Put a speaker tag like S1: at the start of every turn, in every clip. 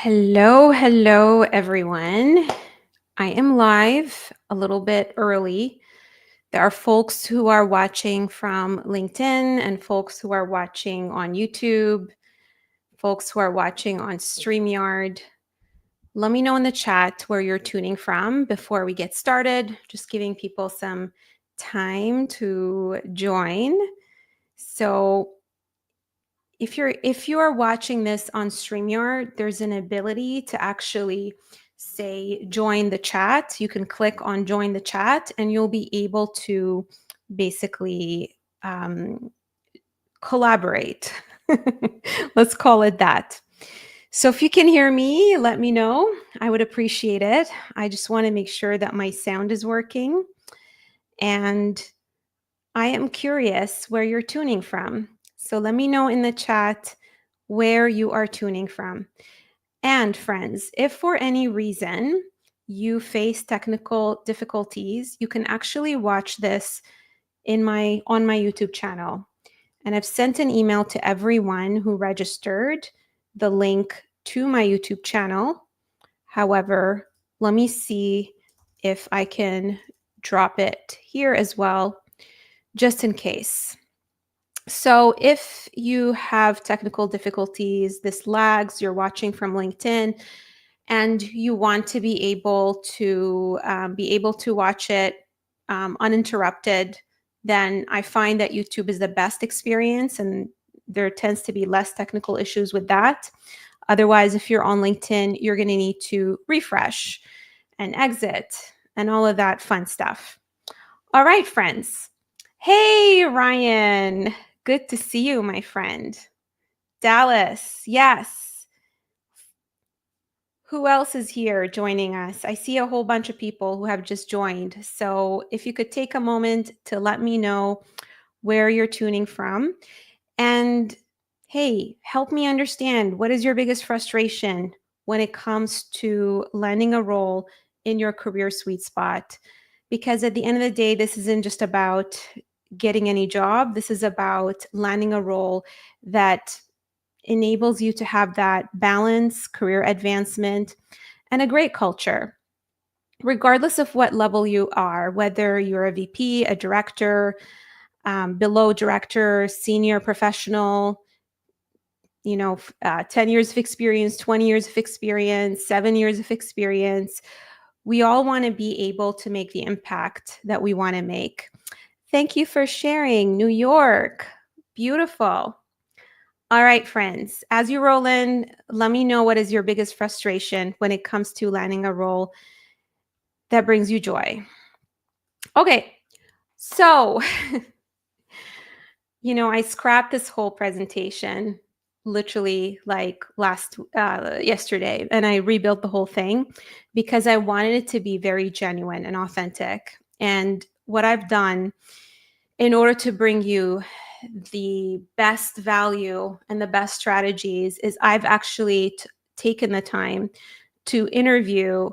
S1: Hello, everyone. I am live a little bit early. There are folks who are watching from LinkedIn and folks who are watching on YouTube, folks who are watching on StreamYard. Let me know in the chat where you're tuning from before we get started, just giving people some time to join. So if you are watching this on StreamYard, there's an ability to actually say join the chat. You can click on join the chat and you'll be able to basically collaborate. Let's call it that. So if you can hear me, let me know. I would appreciate it. I just want to make sure that my sound is working. And I am curious where you're tuning from. So let me know in the chat where you are tuning from. And friends, if for any reason you face technical difficulties, you can actually watch this on my YouTube channel. And I've sent an email to everyone who registered the link to my YouTube channel. However, let me see if I can drop it here as well, just in case. So if you have technical difficulties, this lags, you're watching from LinkedIn, and you want to be able to watch it uninterrupted, then I find that YouTube is the best experience, and there tends to be less technical issues with that. Otherwise, if you're on LinkedIn, you're going to need to refresh and exit and all of that fun stuff. All right, friends. Hey, Ryan. Good to see you, my friend. Dallas, yes. Who else is here joining us? I see a whole bunch of people who have just joined. So if you could take a moment to let me know where you're tuning from. And hey, help me understand, what is your biggest frustration when it comes to landing a role in your career sweet spot? Because at the end of the day, this isn't just about getting any job. This is about landing a role that enables you to have that balance, career advancement, and a great culture, regardless of what level you are, whether you're a VP, a director, below director, senior professional, 10 years of experience, 20 years of experience, 7 years of experience. We all want to be able to make the impact that we want to make. Thank you for sharing, New York. Beautiful. All right, friends, as you roll in, let me know what is your biggest frustration when it comes to landing a role that brings you joy. Okay, so, I scrapped this whole presentation literally like yesterday, and I rebuilt the whole thing because I wanted it to be very genuine and authentic. And what I've done in order to bring you the best value and the best strategies is I've actually taken the time to interview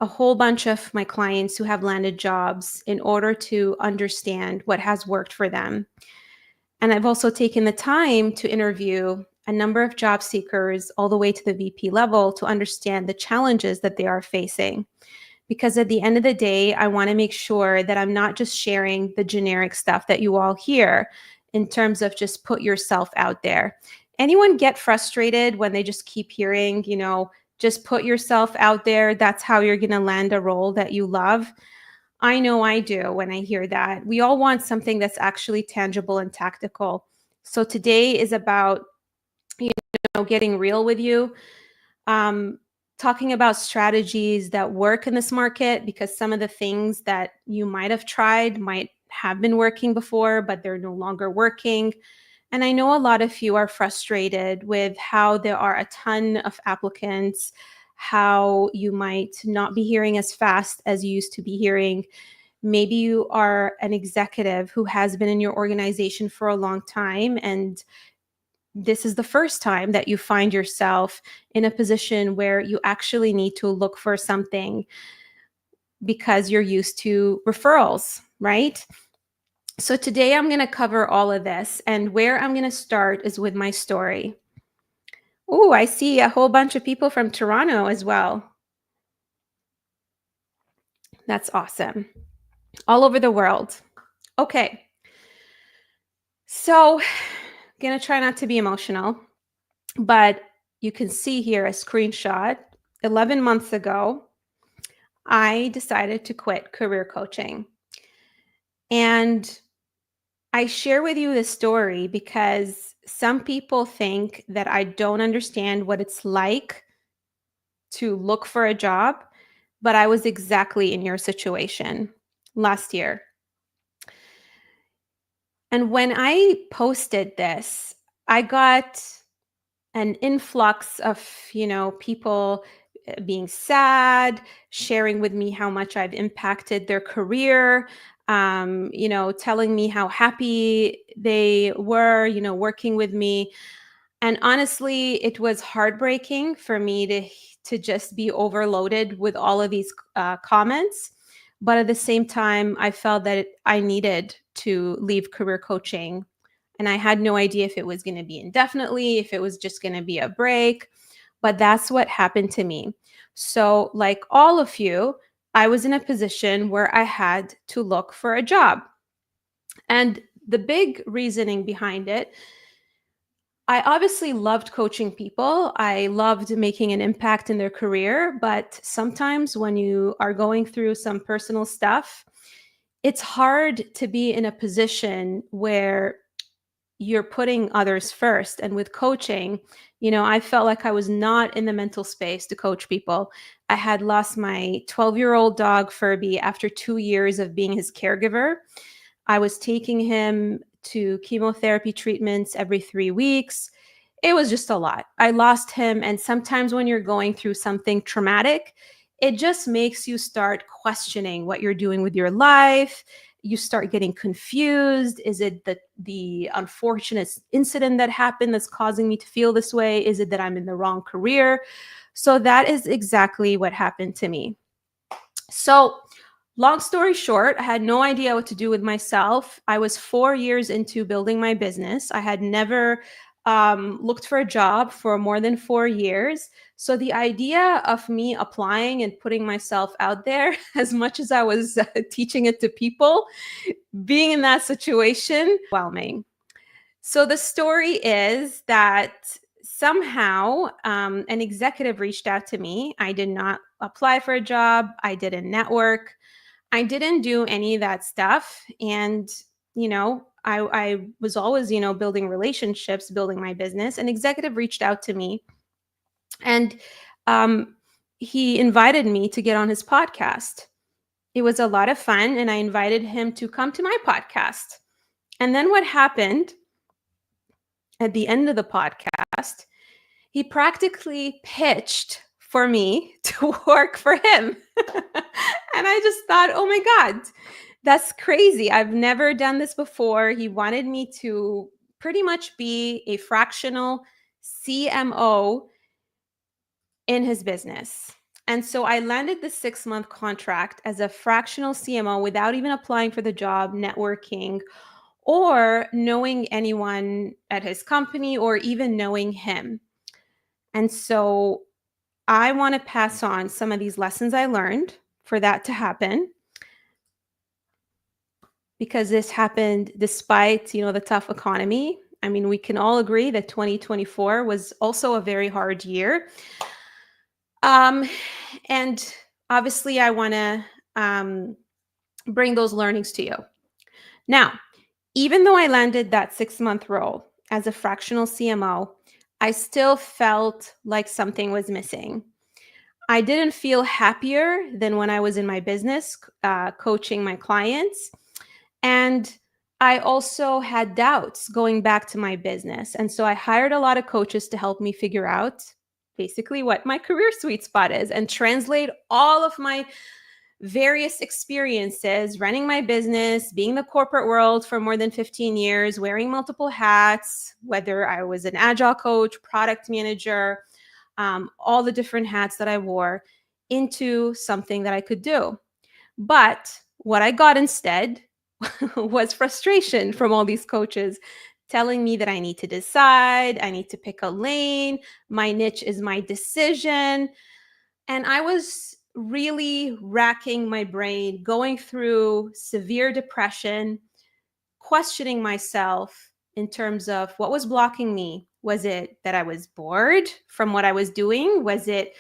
S1: a whole bunch of my clients who have landed jobs in order to understand what has worked for them. And I've also taken the time to interview a number of job seekers all the way to the VP level to understand the challenges that they are facing. Because at the end of the day, I want to make sure that I'm not just sharing the generic stuff that you all hear in terms of just put yourself out there. Anyone get frustrated when they just keep hearing, just put yourself out there? That's how you're going to land a role that you love. I know I do when I hear that. We all want something that's actually tangible and tactical. So today is about, getting real with you. Talking about strategies that work in this market, because some of the things that you might have tried might have been working before, but they're no longer working. And I know a lot of you are frustrated with how there are a ton of applicants, how you might not be hearing as fast as you used to be hearing. Maybe you are an executive who has been in your organization for a long time, and this is the first time that you find yourself in a position where you actually need to look for something because you're used to referrals, right? So today I'm going to cover all of this, and where I'm going to start is with my story. Oh, I see a whole bunch of people from Toronto as well. That's awesome. All over the world. Okay. So, gonna try not to be emotional, but you can see here a screenshot. 11 months ago, I decided to quit career coaching. And I share with you this story because some people think that I don't understand what it's like to look for a job, but I was exactly in your situation last year. And when I posted this, I got an influx of, people being sad, sharing with me how much I've impacted their career, telling me how happy they were, working with me. And honestly, it was heartbreaking for me to just be overloaded with all of these comments. But at the same time, I felt that I needed to leave career coaching. And I had no idea if it was going to be indefinitely, if it was just going to be a break. But that's what happened to me. So, like all of you, I was in a position where I had to look for a job. And the big reasoning behind it, I obviously loved coaching people. I loved making an impact in their career. But sometimes when you are going through some personal stuff, it's hard to be in a position where you're putting others first. And with coaching, I felt like I was not in the mental space to coach people. I had lost my 12-year-old dog, Furby, after 2 years of being his caregiver. I was taking him to chemotherapy treatments every 3 weeks. It was just a lot. I lost him. And sometimes when you're going through something traumatic, it just makes you start questioning what you're doing with your life. You start getting confused. Is it the unfortunate incident that happened that's causing me to feel this way? Is it that I'm in the wrong career? So that is exactly what happened to me. So, long story short, I had no idea what to do with myself. I was 4 years into building my business. I had never looked for a job for more than 4 years. So, the idea of me applying and putting myself out there, as much as I was teaching it to people, being in that situation, overwhelming. So, the story is that somehow an executive reached out to me. I did not apply for a job, I didn't network. I didn't do any of that stuff. And, I was always, building relationships, building my business. An executive reached out to me and um, he invited me to get on his podcast. It was a lot of fun. And I invited him to come to my podcast. And then what happened at the end of the podcast, he practically pitched for me to work for him. And I just thought, oh my God, that's crazy. I've never done this before. He wanted me to pretty much be a fractional CMO in his business. And so I landed the 6-month contract as a fractional CMO without even applying for the job, networking, or knowing anyone at his company or even knowing him. And so I want to pass on some of these lessons I learned for that to happen, because this happened despite, the tough economy. I mean, we can all agree that 2024 was also a very hard year. Um, and obviously, I want to bring those learnings to you. Now, even though I landed that 6-month role as a fractional CMO, I still felt like something was missing. I didn't feel happier than when I was in my business, coaching my clients. And I also had doubts going back to my business. And so I hired a lot of coaches to help me figure out basically what my career sweet spot is and translate all of my various experiences running my business, being in the corporate world for more than 15 years, wearing multiple hats, whether I was an agile coach, product manager, all the different hats that I wore, into something that I could do. But what I got instead was frustration from all these coaches telling me that I need to decide, I need to pick a lane, my niche is my decision. And I was really racking my brain, going through severe depression, questioning myself in terms of what was blocking me. Was it that I was bored from what I was doing? Was it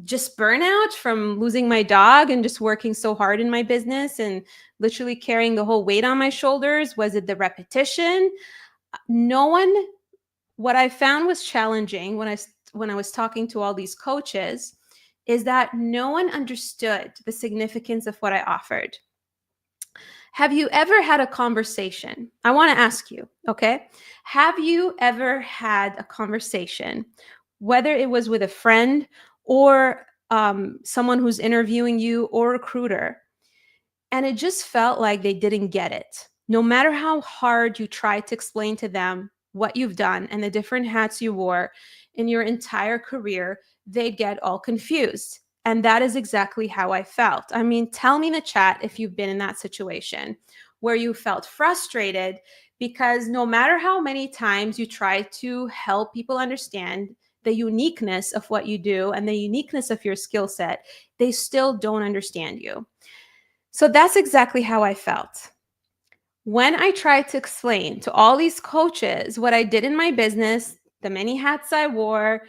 S1: just burnout from losing my dog and just working so hard in my business and literally carrying the whole weight on my shoulders? Was it the repetition? No one, what I found was challenging when I was talking to all these coaches is that no one understood the significance of what I offered. Have you ever had a conversation? I want to ask you, okay? Have you ever had a conversation, whether it was with a friend or someone who's interviewing you or a recruiter, and it just felt like they didn't get it? No matter how hard you tried to explain to them what you've done and the different hats you wore in your entire career, they'd get all confused. And that is exactly how I felt. I mean, tell me in the chat if you've been in that situation where you felt frustrated because no matter how many times you try to help people understand the uniqueness of what you do and the uniqueness of your skill set, they still don't understand you. So that's exactly how I felt. When I tried to explain to all these coaches what I did in my business, the many hats I wore,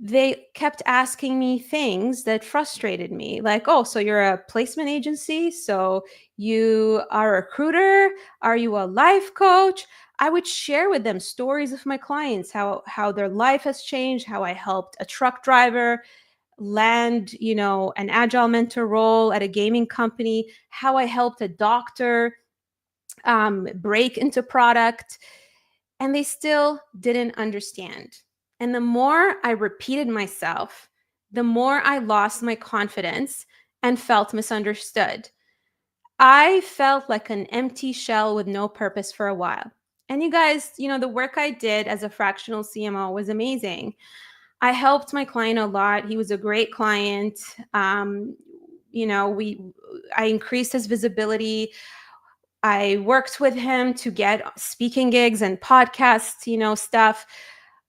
S1: they kept asking me things that frustrated me. Like, oh, so you're a placement agency? So you are a recruiter? Are you a life coach? I would share with them stories of my clients, how their life has changed, how I helped a truck driver land, an agile mentor role at a gaming company, how I helped a doctor break into product, and they still didn't understand. And the more I repeated myself, the more I lost my confidence and felt misunderstood. I felt like an empty shell with no purpose for a while. And you guys, the work I did as a fractional CMO was amazing. I helped my client a lot. He was a great client. I increased his visibility. I worked with him to get speaking gigs and podcast, stuff,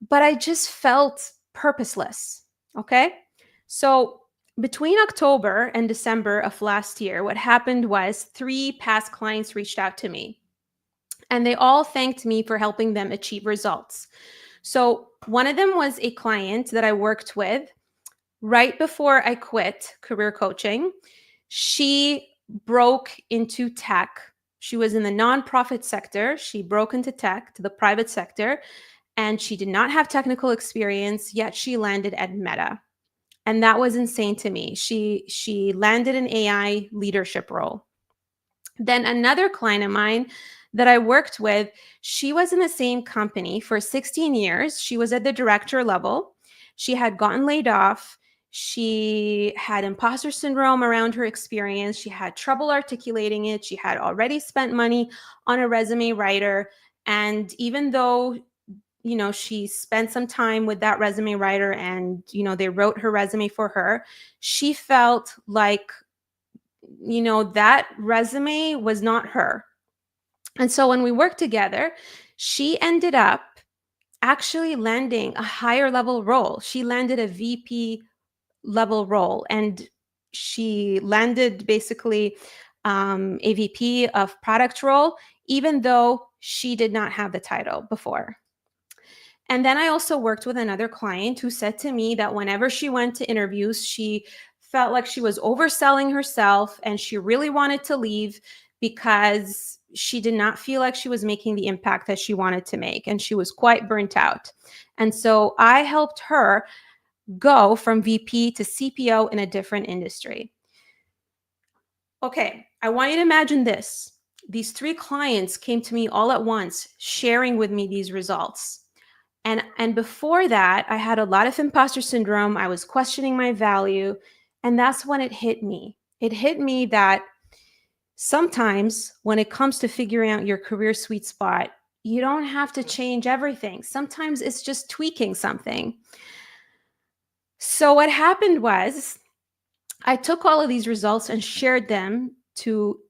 S1: but I just felt purposeless. Okay. So between October and December of last year, what happened was 3 past clients reached out to me and they all thanked me for helping them achieve results. So one of them was a client that I worked with right before I quit career coaching. She broke into tech. She was in the nonprofit sector. She broke into tech to the private sector, and she did not have technical experience, yet she landed at Meta. And that was insane to me. She landed an AI leadership role. Then another client of mine that I worked with, she was in the same company for 16 years. She was at the director level. She had gotten laid off. She had imposter syndrome around her experience. She had trouble articulating it. She had already spent money on a resume writer. And even though, she spent some time with that resume writer and, they wrote her resume for her, she felt like that resume was not her. And so when we worked together, she ended up actually landing a higher level role. She landed a VP level role, and she landed basically a VP of product role, even though she did not have the title before. And then I also worked with another client who said to me that whenever she went to interviews, she felt like she was overselling herself and she really wanted to leave because she did not feel like she was making the impact that she wanted to make. And she was quite burnt out. And so I helped her go from VP to CPO in a different industry. Okay, I want you to imagine this. These 3 clients came to me all at once, sharing with me these results. And before that, I had a lot of imposter syndrome. I was questioning my value. And that's when it hit me. It hit me that sometimes when it comes to figuring out your career sweet spot, you don't have to change everything. Sometimes it's just tweaking something. So what happened was I took all of these results and shared them to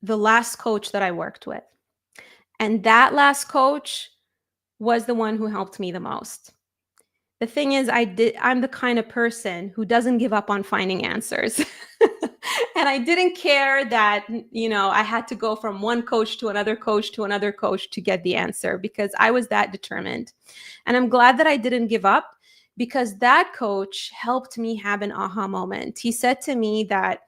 S1: the last coach that I worked with. And that last coach was the one who helped me the most. The thing is, I'm the kind of person who doesn't give up on finding answers. And I didn't care that, I had to go from one coach to another coach to another coach to get the answer, because I was that determined. And I'm glad that I didn't give up, because that coach helped me have an aha moment. He said to me that,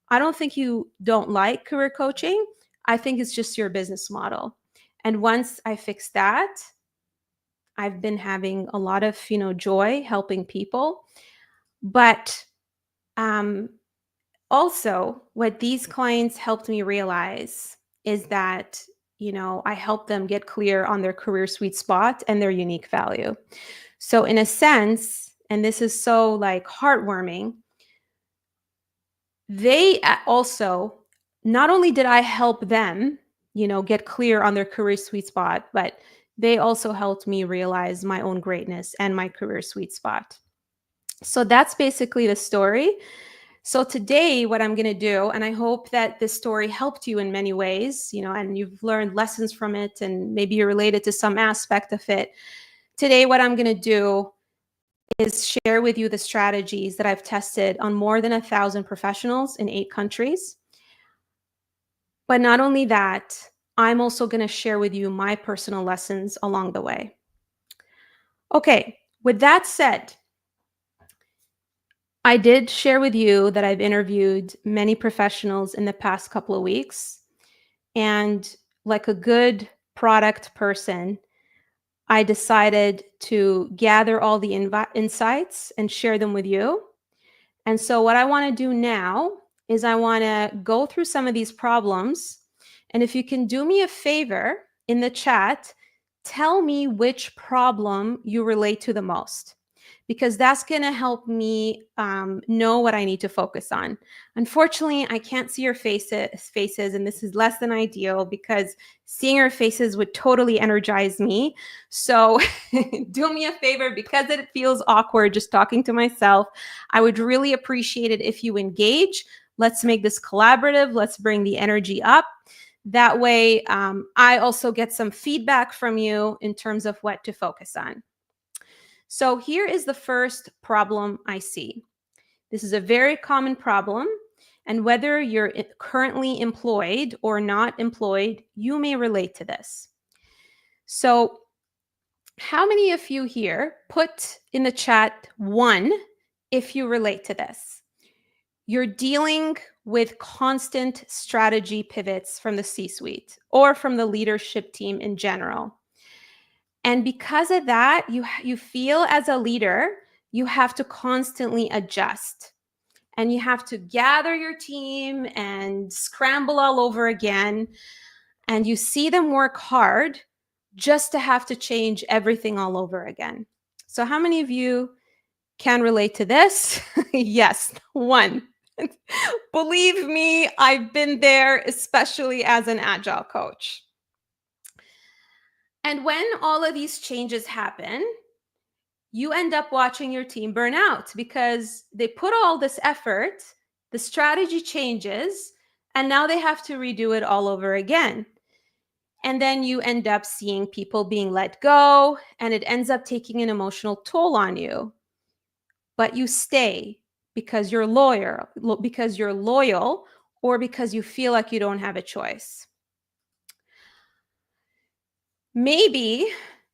S1: I don't think you don't like career coaching. I think it's just your business model. And once I fixed that, I've been having a lot of, joy helping people. But also, what these clients helped me realize is that, I help them get clear on their career sweet spot and their unique value. So in a sense, and this is so like heartwarming, they also, not only did I help them, get clear on their career sweet spot, but they also helped me realize my own greatness and my career sweet spot. So that's basically the story. So today, what I'm going to do, and I hope that this story helped you in many ways, and you've learned lessons from it, and maybe you're related to some aspect of it. Today, what I'm going to do is share with you the strategies that I've tested on more than 1,000 professionals in 8 countries. But not only that, I'm also going to share with you my personal lessons along the way. Okay, with that said, I did share with you that I've interviewed many professionals in the past couple of weeks. And like a good product person, I decided to gather all the insights and share them with you. And so what I want to do now is I want to go through some of these problems. And if you can do me a favor in the chat, tell me which problem you relate to the most, because that's going to help me know what I need to focus on. Unfortunately, I can't see your faces, and this is less than ideal, because seeing your faces would totally energize me. So do me a favor, because it feels awkward just talking to myself. I would really appreciate it if you engage. Let's make this collaborative. Let's bring the energy up. That way, I also get some feedback from you in terms of what to focus on. So here is the first problem I see. This is a very common problem, and whether you're currently employed or not employed, you may relate to this. So how many of you here, put in the chat 1 if you relate to this? You're dealing with constant strategy pivots from the C-suite or from the leadership team in general. And because of that, you feel as a leader, you have to constantly adjust. And you have to gather your team and scramble all over again. And you see them work hard just to have to change everything all over again. So how many of you can relate to this? Yes, 1. Believe me, I've been there, especially as an agile coach. And when all of these changes happen, you end up watching your team burn out, because they put all this effort, the strategy changes, and now they have to redo it all over again. And then you end up seeing people being let go, and it ends up taking an emotional toll on you. But you stay because you're loyal, or because you feel like you don't have a choice. Maybe,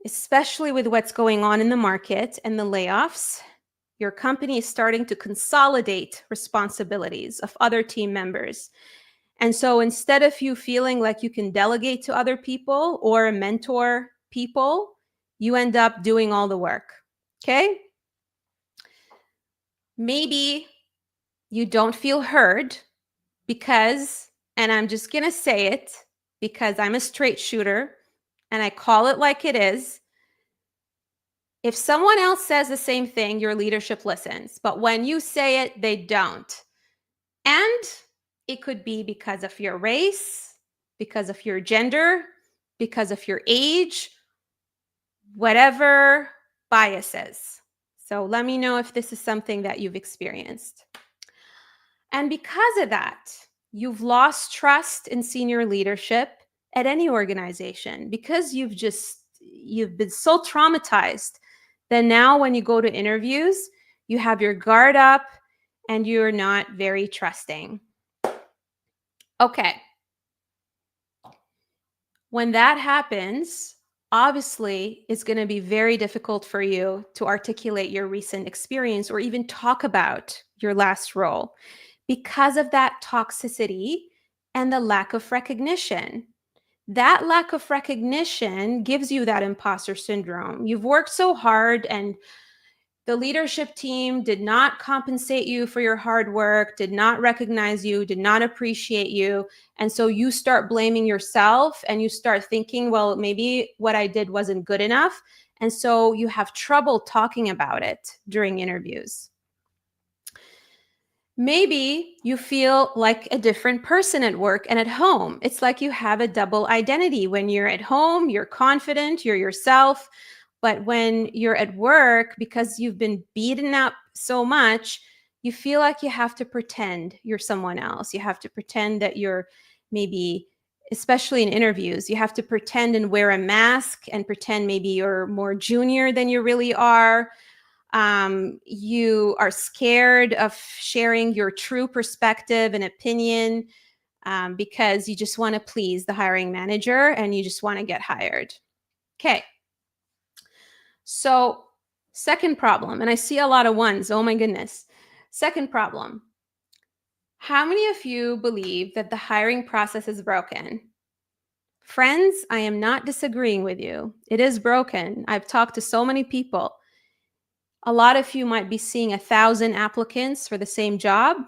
S1: especially with what's going on in the market and the layoffs, your company is starting to consolidate responsibilities of other team members. And so instead of you feeling like you can delegate to other people or mentor people, you end up doing all the work. Okay? Maybe you don't feel heard because, and I'm just going to say it because I'm a straight shooter and I call it like it is. If someone else says the same thing, your leadership listens. But when you say it, they don't. And it could be because of your race, because of your gender, because of your age, whatever biases. So let me know if this is something that you've experienced. And because of that, you've lost trust in senior leadership at any organization, because you've been so traumatized that now when you go to interviews, you have your guard up and you're not very trusting. Okay. When that happens, obviously, it's going to be very difficult for you to articulate your recent experience or even talk about your last role because of that toxicity and the lack of recognition. That lack of recognition gives you that imposter syndrome. You've worked so hard and the leadership team did not compensate you for your hard work, did not recognize you, did not appreciate you. And so you start blaming yourself and you start thinking, well, maybe what I did wasn't good enough. And so you have trouble talking about it during interviews. Maybe you feel like a different person at work and at home. It's like you have a double identity. When you're at home, you're confident, you're yourself. But when you're at work, because you've been beaten up so much, you feel like you have to pretend you're someone else. You have to pretend that you're maybe, especially in interviews, you have to pretend and wear a mask and pretend maybe you're more junior than you really are. You are scared of sharing your true perspective and opinion because you just want to please the hiring manager and you just want to get hired. Okay. So, second problem, and I see a lot of ones. Oh my goodness. Second problem. How many of you believe that the hiring process is broken? Friends, I am not disagreeing with you. It is broken. I've talked to so many people. A lot of you might be seeing 1,000 applicants for the same job.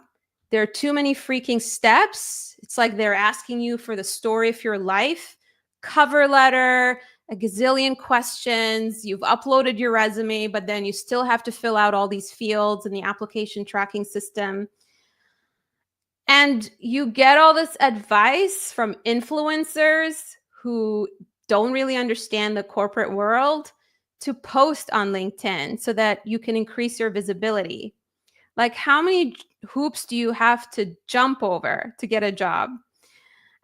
S1: There are too many freaking steps. It's like they're asking you for the story of your life, cover letter, a gazillion questions. You've uploaded your resume, but then you still have to fill out all these fields in the application tracking system. And you get all this advice from influencers who don't really understand the corporate world to post on LinkedIn so that you can increase your visibility. Like, how many hoops do you have to jump over to get a job?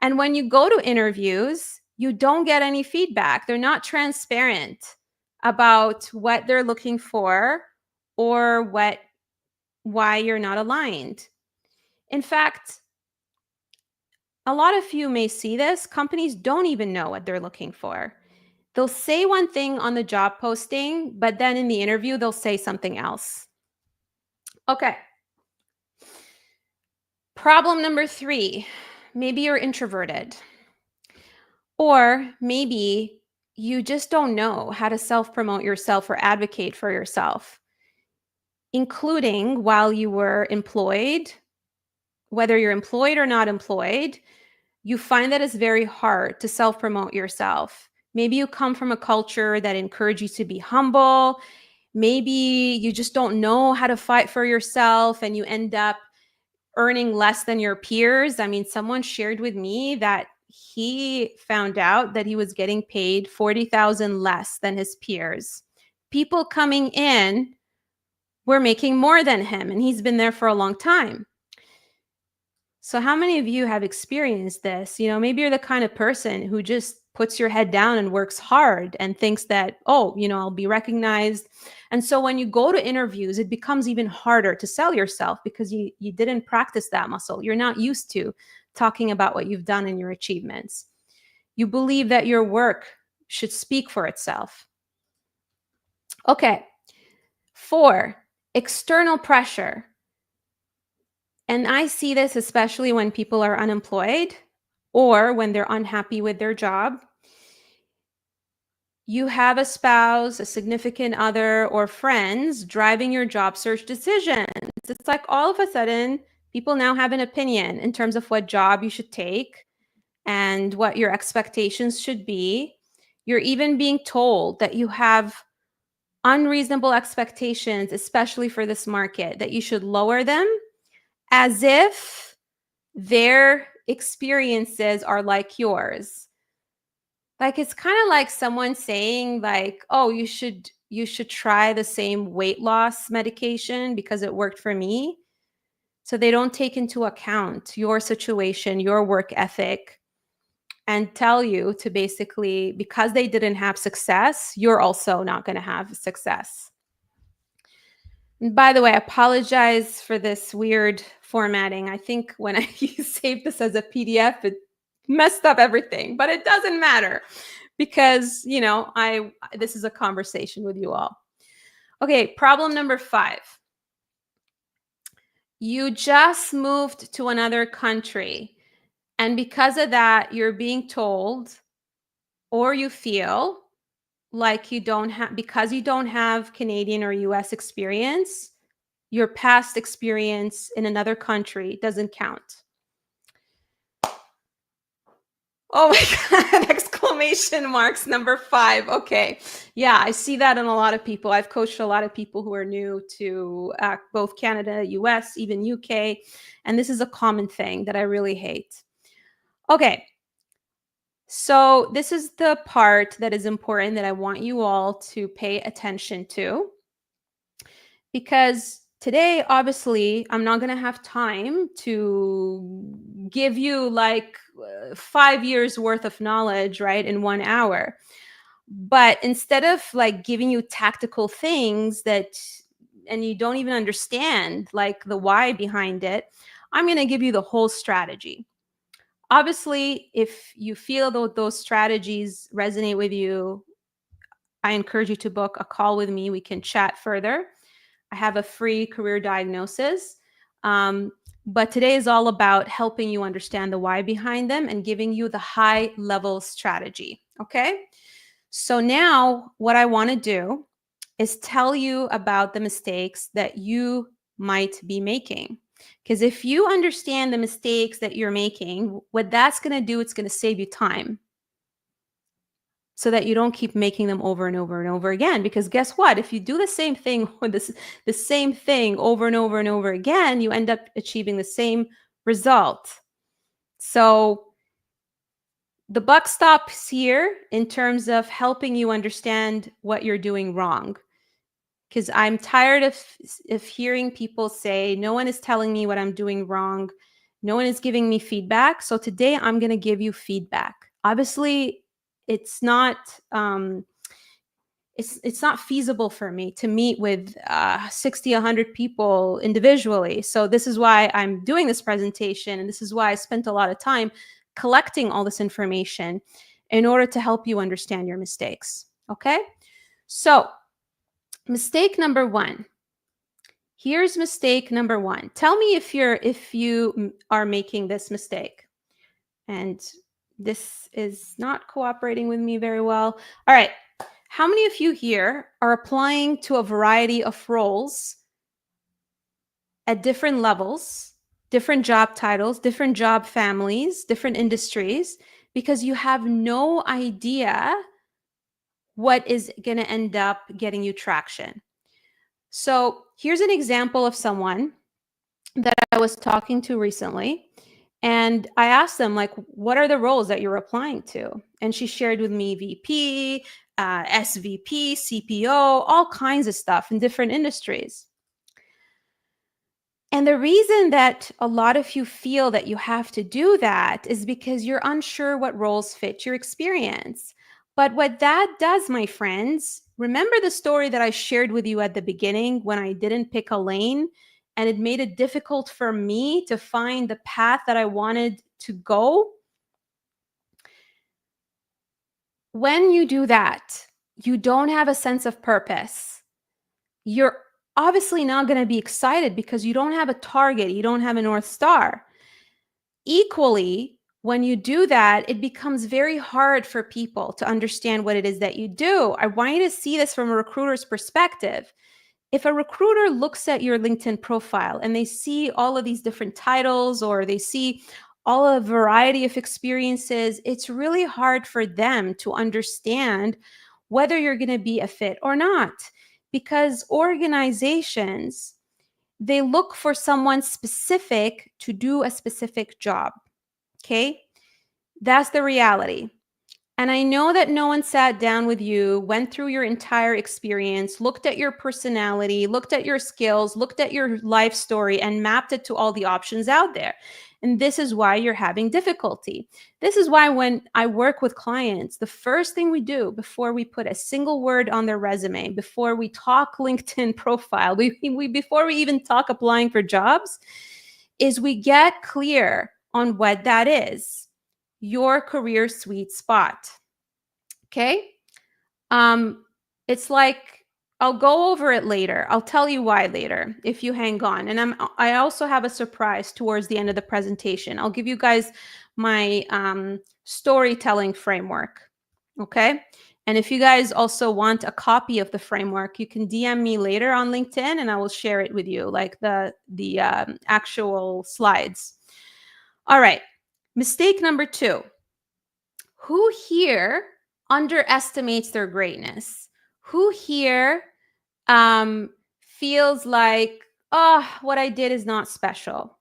S1: And when you go to interviews, you don't get any feedback. They're not transparent about what they're looking for or why you're not aligned. In fact, a lot of you may see this. Companies don't even know what they're looking for. They'll say one thing on the job posting, but then in the interview, they'll say something else. Okay. Problem number 3, maybe you're introverted. Or maybe you just don't know how to self-promote yourself or advocate for yourself, including while you were employed, whether you're employed or not employed, you find that it's very hard to self-promote yourself. Maybe you come from a culture that encourages you to be humble. Maybe you just don't know how to fight for yourself and you end up earning less than your peers. I mean, someone shared with me that he found out that he was getting paid $40,000 less than his peers. People coming in were making more than him, and he's been there for a long time. So how many of you have experienced this? You know, maybe you're the kind of person who just puts your head down and works hard and thinks that, oh, you know, I'll be recognized. And so when you go to interviews, it becomes even harder to sell yourself because you didn't practice that muscle. You're not used to talking about what you've done and your achievements. You believe that your work should speak for itself. Okay. 4, external pressure. And I see this especially when people are unemployed or when they're unhappy with their job. You have a spouse, a significant other, or friends driving your job search decisions. It's like all of a sudden, people now have an opinion in terms of what job you should take and what your expectations should be. You're even being told that you have unreasonable expectations, especially for this market, that you should lower them, as if their experiences are like yours. Like, it's kind of like someone saying like, oh, you should try the same weight loss medication because it worked for me. So they don't take into account your situation, your work ethic, and tell you to basically, because they didn't have success, you're also not going to have success. And by the way, I apologize for this weird formatting. I think when I saved this as a PDF, it messed up everything, but it doesn't matter because, this is a conversation with you all. Okay, problem number 5. You just moved to another country, and because of that, you're being told, or you feel like you don't have, because you don't have Canadian or US experience, your past experience in another country doesn't count. Oh my God, exclamation marks, number 5. Okay. Yeah, I see that in a lot of people. I've coached a lot of people who are new to both Canada, US, even UK. And this is a common thing that I really hate. Okay. So this is the part that is important that I want you all to pay attention to. Because today, obviously, I'm not going to have time to give you like 5 years worth of knowledge, right, in 1 hour. But instead of like giving you tactical things and you don't even understand like the why behind it, I'm going to give you the whole strategy. Obviously, if you feel that those strategies resonate with you, I encourage you to book a call with me. We can chat further. I have a free career diagnosis. But today is all about helping you understand the why behind them and giving you the high level strategy. Okay. So now what I want to do is tell you about the mistakes that you might be making. Because if you understand the mistakes that you're making, what that's going to do, it's going to save you time, so that you don't keep making them over and over and over again. Because guess what? If you do the same thing with the same thing over and over and over again, you end up achieving the same result. So the buck stops here in terms of helping you understand what you're doing wrong. Because I'm tired of hearing people say, no one is telling me what I'm doing wrong. No one is giving me feedback. So today I'm going to give you feedback. Obviously, it's not it's not feasible for me to meet with 60, 100 people individually. So this is why I'm doing this presentation, and this is why I spent a lot of time collecting all this information in order to help you understand your mistakes. Okay, so mistake number 1. Here's mistake number 1. Tell me if you are making this mistake. And this is not cooperating with me very well. All right. How many of you here are applying to a variety of roles at different levels, different job titles, different job families, different industries, because you have no idea what is going to end up getting you traction? So here's an example of someone that I was talking to recently. And I asked them, like, what are the roles that you're applying to? And she shared with me VP, SVP, CPO, all kinds of stuff in different industries. And the reason that a lot of you feel that you have to do that is because you're unsure what roles fit your experience. But what that does, my friends, remember the story that I shared with you at the beginning when I didn't pick a lane and it made it difficult for me to find the path that I wanted to go? When you do that, you don't have a sense of purpose. You're obviously not going to be excited because you don't have a target. You don't have a North Star. Equally, when you do that, it becomes very hard for people to understand what it is that you do. I want you to see this from a recruiter's perspective. If a recruiter looks at your LinkedIn profile and they see all of these different titles, or they see all a variety of experiences, it's really hard for them to understand whether you're going to be a fit or not. Because organizations, they look for someone specific to do a specific job. Okay? That's the reality. And I know that no one sat down with you, went through your entire experience, looked at your personality, looked at your skills, looked at your life story, and mapped it to all the options out there. And this is why you're having difficulty. This is why when I work with clients, the first thing we do before we put a single word on their resume, before we talk LinkedIn profile, before we even talk applying for jobs, is we get clear on what that is, your career sweet spot. Okay? It's like, I'll go over it later. I'll tell you why later if you hang on. And I also have a surprise towards the end of the presentation. I'll give you guys my storytelling framework. Okay? And if you guys also want a copy of the framework, you can DM me later on LinkedIn and I will share it with you, like the actual slides. All right. Mistake number 2. Who here underestimates their greatness? Who here feels like, oh, what I did is not special?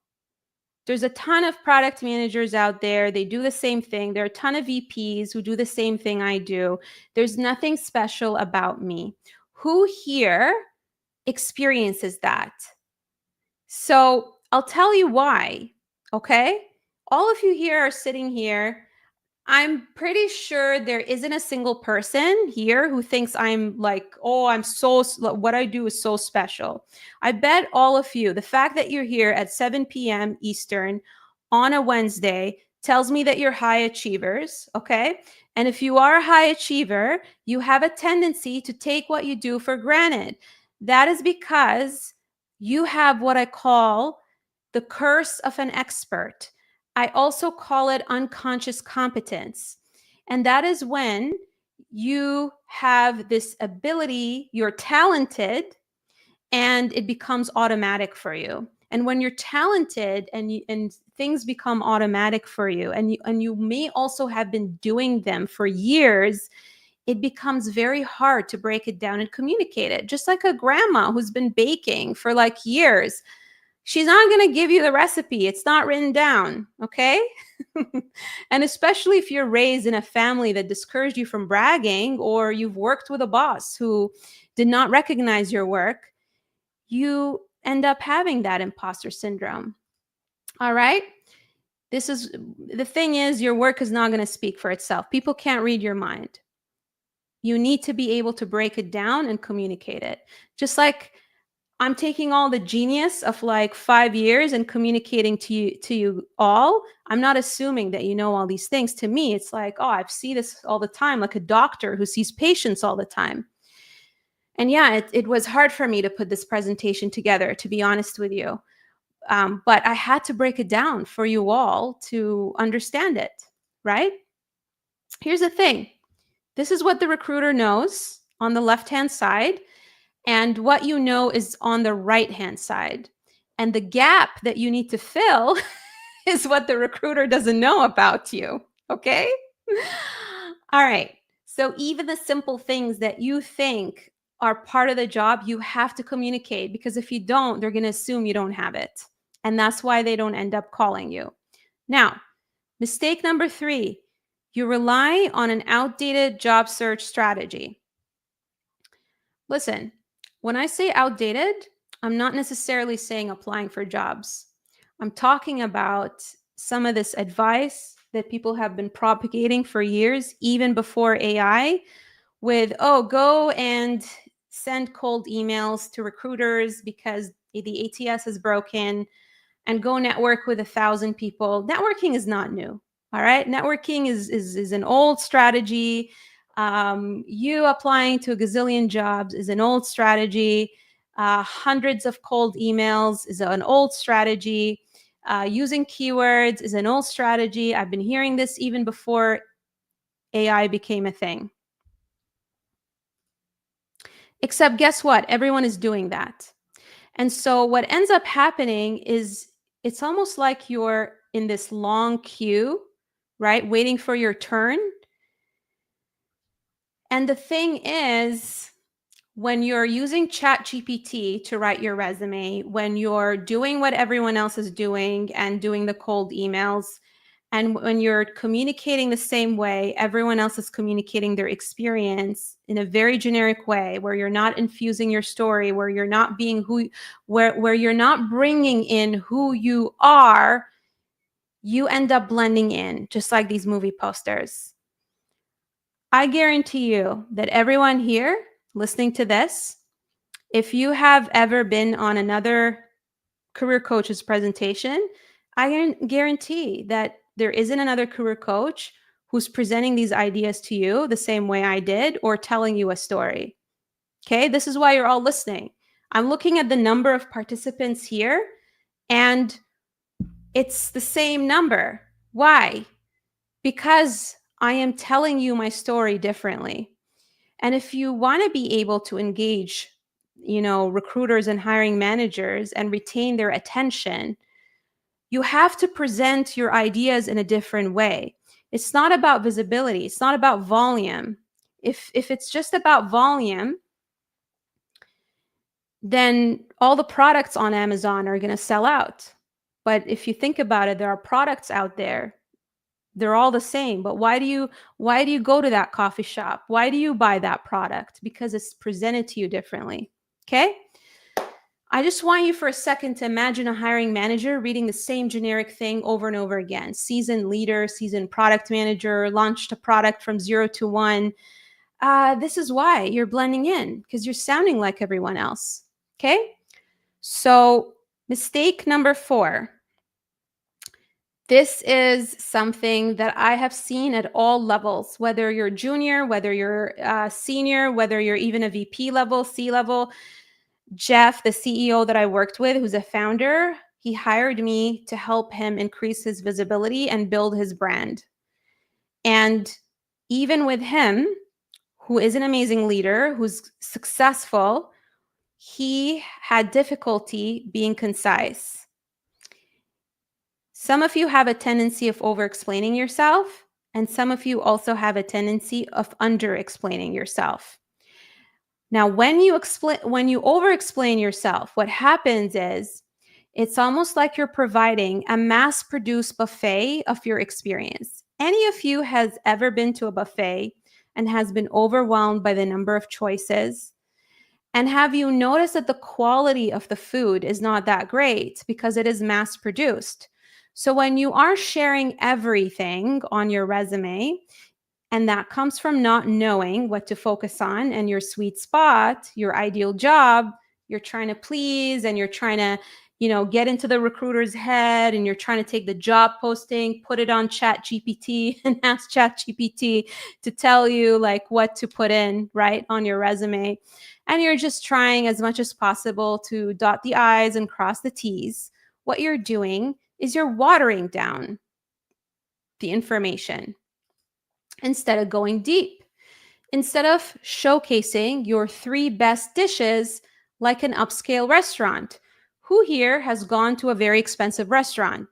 S1: There's a ton of product managers out there. They do the same thing. There are a ton of VPs who do the same thing I do. There's nothing special about me. Who here experiences that? So I'll tell you why, okay? All of you here are sitting here. I'm pretty sure there isn't a single person here who thinks I'm like, oh, what I do is so special. I bet all of you, the fact that you're here at 7 p.m. Eastern on a Wednesday tells me that you're high achievers, okay? And if you are a high achiever, you have a tendency to take what you do for granted. That is because you have what I call the curse of an expert. I also call it unconscious competence. And that is when you have this ability, you're talented, and it becomes automatic for you. And when you're talented and things become automatic for you, and you may also have been doing them for years, it becomes very hard to break it down and communicate it. Just like a grandma who's been baking for like years. She's not going to give you the recipe. It's not written down, okay? And especially if you're raised in a family that discouraged you from bragging, or you've worked with a boss who did not recognize your work, you end up having that imposter syndrome. All right? The thing is, your work is not going to speak for itself. People can't read your mind. You need to be able to break it down and communicate it. Just like I'm taking all the genius of like 5 years and communicating to you all. I'm not assuming that you know all these things. To me, it's like, oh, I see this all the time, like a doctor who sees patients all the time. And yeah, it was hard for me to put this presentation together, to be honest with you. But I had to break it down for you all to understand it, right? Here's the thing. This is what the recruiter knows on the left-hand side. And what you know is on the right-hand side. And the gap that you need to fill is what the recruiter doesn't know about you, okay? All right. So even the simple things that you think are part of the job, you have to communicate, because if you don't, they're going to assume you don't have it. And that's why they don't end up calling you. Now, mistake number 3, you rely on an outdated job search strategy. Listen, when I say outdated, I'm not necessarily saying applying for jobs. I'm talking about some of this advice that people have been propagating for years, even before AI, with, oh, go and send cold emails to recruiters because the ATS is broken, and go network with 1,000 people. Networking is not new. All right. Networking is an old strategy. You applying to a gazillion jobs is an old strategy. Hundreds of cold emails is an old strategy. Using keywords is an old strategy. I've been hearing this even before AI became a thing. Except guess what? Everyone is doing that. And so what ends up happening is it's almost like you're in this long queue, right? Waiting for your turn. And the thing is, when you're using ChatGPT to write your resume, when you're doing what everyone else is doing and doing the cold emails, and when you're communicating the same way everyone else is communicating their experience in a very generic way, where you're not infusing your story, where you're not being where you're not bringing in who you are, you end up blending in, just like these movie posters. I guarantee you that everyone here listening to this, if you have ever been on another career coach's presentation, I can guarantee that there isn't another career coach who's presenting these ideas to you the same way I did or telling you a story. Okay, this is why you're all listening. I'm looking at the number of participants here, and it's the same number. Why? Because I am telling you my story differently. And if you want to be able to engage, recruiters and hiring managers and retain their attention, you have to present your ideas in a different way. It's not about visibility. It's not about volume. If it's just about volume, then all the products on Amazon are going to sell out. But if you think about it, there are products out there. They're all the same. But why do you go to that coffee shop? Why do you buy that product? Because it's presented to you differently. Okay? I just want you for a second to imagine a hiring manager reading the same generic thing over and over again. Seasoned leader, seasoned product manager, launched a product from 0 to 1. This is why you're blending in, because you're sounding like everyone else. Okay? So mistake number 4. This is something that I have seen at all levels, whether you're junior, whether you're senior, whether you're even a VP level, C level. Jeff, the CEO that I worked with, who's a founder, he hired me to help him increase his visibility and build his brand. And even with him, who is an amazing leader, who's successful, he had difficulty being concise. Some of you have a tendency of over-explaining yourself, and some of you also have a tendency of under-explaining yourself. Now, when you over-explain yourself, what happens is it's almost like you're providing a mass-produced buffet of your experience. Any of you has ever been to a buffet and has been overwhelmed by the number of choices? And have you noticed that the quality of the food is not that great because it is mass-produced? So when you are sharing everything on your resume, and that comes from not knowing what to focus on and your sweet spot, your ideal job, you're trying to please and you're trying to, get into the recruiter's head, and you're trying to take the job posting, put it on ChatGPT and ask ChatGPT to tell you like what to put in, right, on your resume. And you're just trying as much as possible to dot the I's and cross the T's. What you're doing is you're watering down the information instead of going deep. Instead of showcasing your 3 best dishes like an upscale restaurant. Who here has gone to a very expensive restaurant?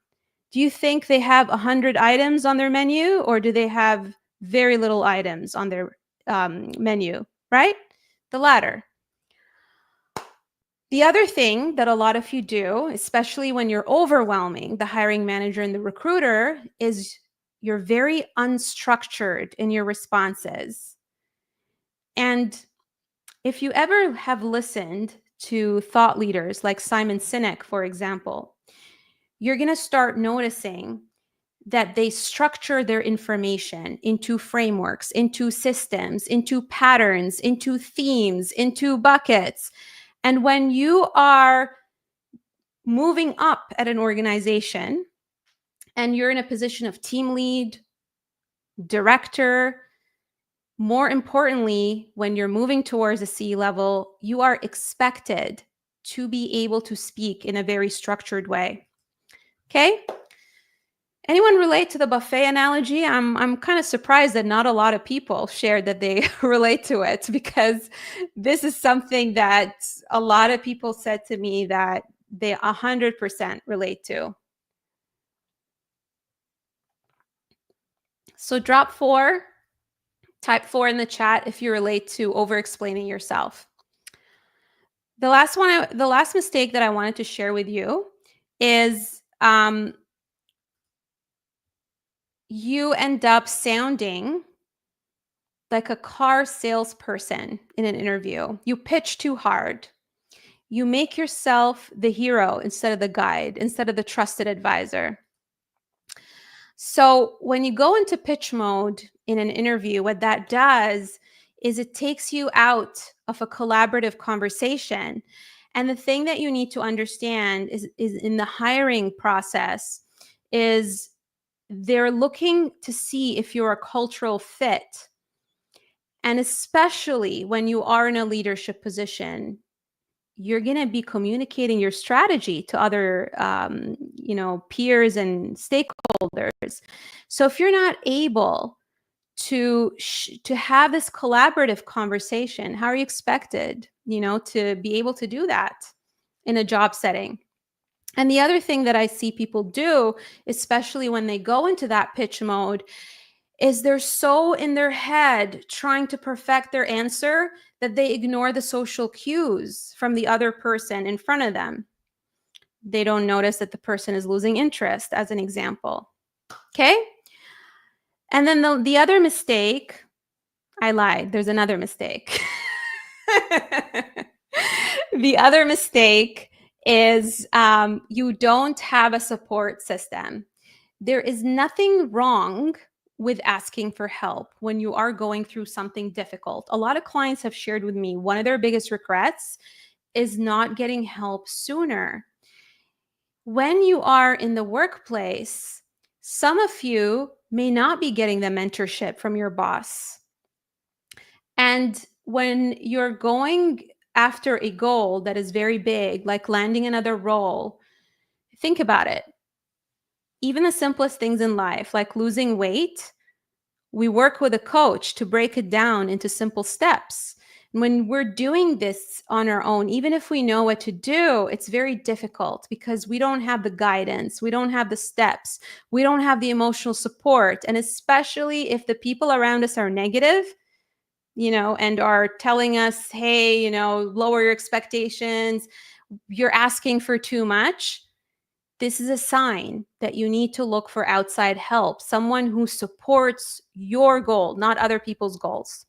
S1: Do you think they have 100 items on their menu, or do they have very little items on their menu, right? The latter. The other thing that a lot of you do, especially when you're overwhelming the hiring manager and the recruiter, is you're very unstructured in your responses. And if you ever have listened to thought leaders like Simon Sinek, for example, you're going to start noticing that they structure their information into frameworks, into systems, into patterns, into themes, into buckets. And when you are moving up at an organization and you're in a position of team lead, director, more importantly, when you're moving towards a C level, you are expected to be able to speak in a very structured way. Okay? Anyone relate to the buffet analogy? I'm kind of surprised that not a lot of people shared that they relate to it, because this is something that a lot of people said to me that they 100% relate to. So type 4 in the chat if you relate to over-explaining yourself. The last mistake that I wanted to share with you is you end up sounding like a car salesperson in an interview. You pitch too hard. You make yourself the hero instead of the guide, instead of the trusted advisor. So when you go into pitch mode in an interview, what that does is it takes you out of a collaborative conversation. And the thing that you need to understand is in the hiring process is they're looking to see if you're a cultural fit. And especially when you are in a leadership position, you're going to be communicating your strategy to other peers and stakeholders. So if you're not able to have this collaborative conversation, how are you expected to be able to do that in a job setting? And the other thing that I see people do, especially when they go into that pitch mode, is they're so in their head trying to perfect their answer that they ignore the social cues from the other person in front of them. They don't notice that the person is losing interest, as an example. Okay? And then the other mistake, I lied. There's another mistake. The other mistake is you don't have a support system. There is nothing wrong with asking for help when you are going through something difficult. A lot of clients have shared with me one of their biggest regrets is not getting help sooner. When you are in the workplace, some of you may not be getting the mentorship from your boss. And when you're going after a goal that is very big, like landing another role, think about it. Even the simplest things in life, like losing weight, we work with a coach to break it down into simple steps. When we're doing this on our own, even if we know what to do, it's very difficult because we don't have the guidance, we don't have the steps, we don't have the emotional support. And especially if the people around us are negative, and are telling us, hey, lower your expectations, you're asking for too much. This is a sign that you need to look for outside help, someone who supports your goal, not other people's goals.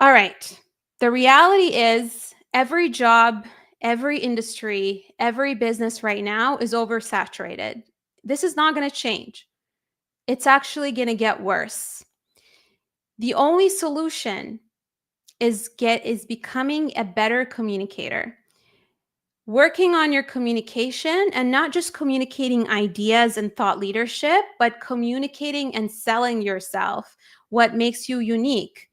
S1: All right. The reality is every job, every industry, every business right now is oversaturated. This is not going to change. It's actually going to get worse. The only solution is becoming a better communicator. Working on your communication, and not just communicating ideas and thought leadership, but communicating and selling yourself, what makes you unique.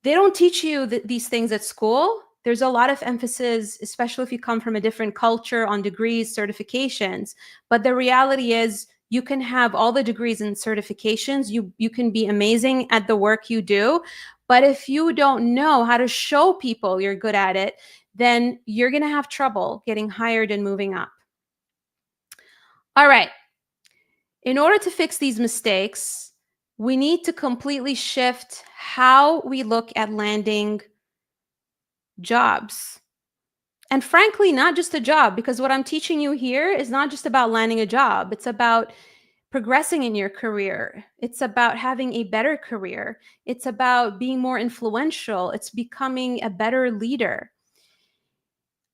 S1: They don't teach you these things at school. There's a lot of emphasis, especially if you come from a different culture, on degrees, certifications. But the reality is you can have all the degrees and certifications. You can be amazing at the work you do. But if you don't know how to show people you're good at it, then you're going to have trouble getting hired and moving up. All right. In order to fix these mistakes, we need to completely shift how we look at landing jobs. And frankly, not just a job, because what I'm teaching you here is not just about landing a job. It's about progressing in your career. It's about having a better career. It's about being more influential. It's becoming a better leader.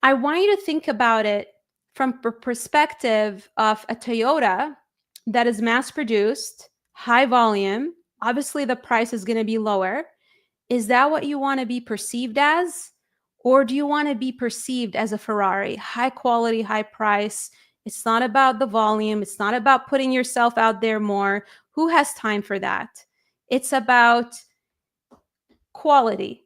S1: I want you to think about it from the perspective of a Toyota that is mass produced, high volume. Obviously, the price is going to be lower. Is that what you want to be perceived as? Or do you want to be perceived as a Ferrari, high quality, high price? It's not about the volume. It's not about putting yourself out there more. Who has time for that? It's about quality.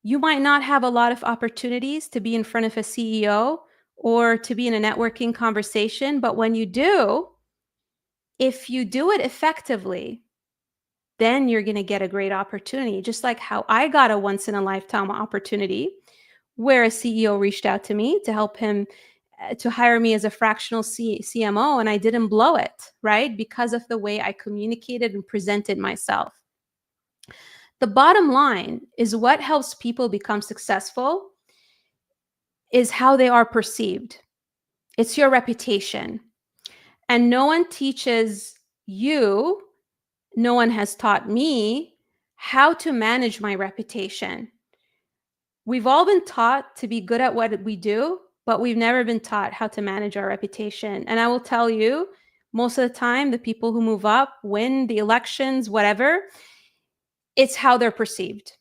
S1: You might not have a lot of opportunities to be in front of a CEO or to be in a networking conversation, but when you do, if you do it effectively, then you're going to get a great opportunity. Just like how I got a once in a lifetime opportunity where a CEO reached out to me to help him to hire me as a fractional CMO, and I didn't blow it, right? Because of the way I communicated and presented myself. The bottom line is what helps people become successful is how they are perceived. It's your reputation. And no one teaches you, no one has taught me how to manage my reputation. We've all been taught to be good at what we do, but we've never been taught how to manage our reputation. And I will tell you, most of the time, the people who move up, win the elections, whatever, it's how they're perceived.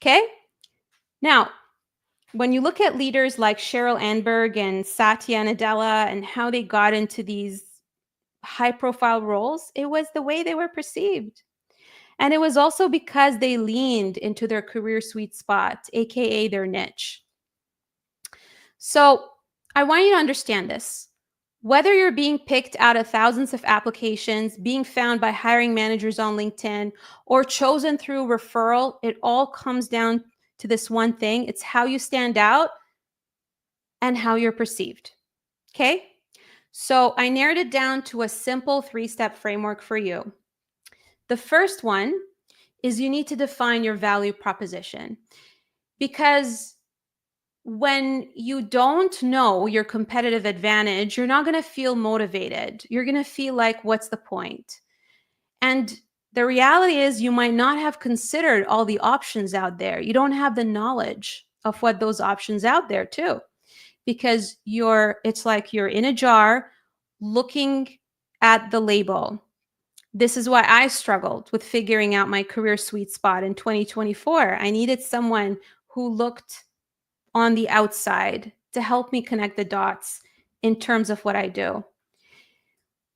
S1: Okay? Now, when you look at leaders like Sheryl Sandberg and Satya Nadella and how they got into these high profile roles, it was the way they were perceived. And it was also because they leaned into their career sweet spot, AKA their niche. So I want you to understand this. Whether you're being picked out of thousands of applications, being found by hiring managers on LinkedIn, or chosen through referral, it all comes down to this one thing. It's how you stand out and how you're perceived. Okay? So I narrowed it down to a simple 3-step framework for you. The first one is you need to define your value proposition, because when you don't know your competitive advantage, you're not going to feel motivated. You're going to feel like, what's the point? And the reality is you might not have considered all the options out there. You don't have the knowledge of what those options out there too, because it's like you're in a jar looking at the label. This is why I struggled with figuring out my career sweet spot in 2024. I needed someone who looked on the outside to help me connect the dots in terms of what I do.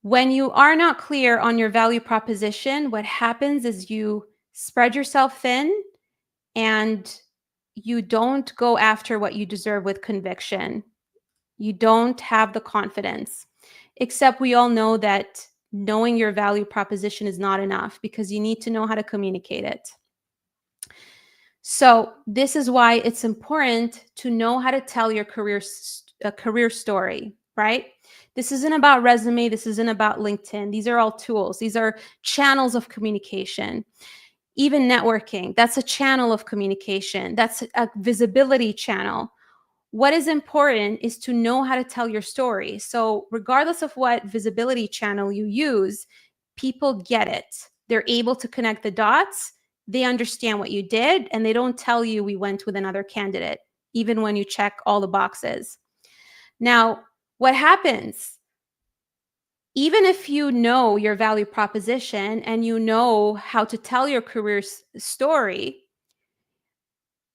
S1: When you are not clear on your value proposition, what happens is you spread yourself thin and you don't go after what you deserve with conviction. You don't have the confidence. Except we all know that knowing your value proposition is not enough, because you need to know how to communicate it. So this is why it's important to know how to tell your career story, right? This isn't about resume. This isn't about LinkedIn. These are all tools. These are channels of communication. Even networking, that's a channel of communication. That's a visibility channel. What is important is to know how to tell your story. So regardless of what visibility channel you use, people get it. They're able to connect the dots. They understand what you did, and they don't tell you we went with another candidate, even when you check all the boxes. Now, what happens? Even if you know your value proposition and you know how to tell your career story,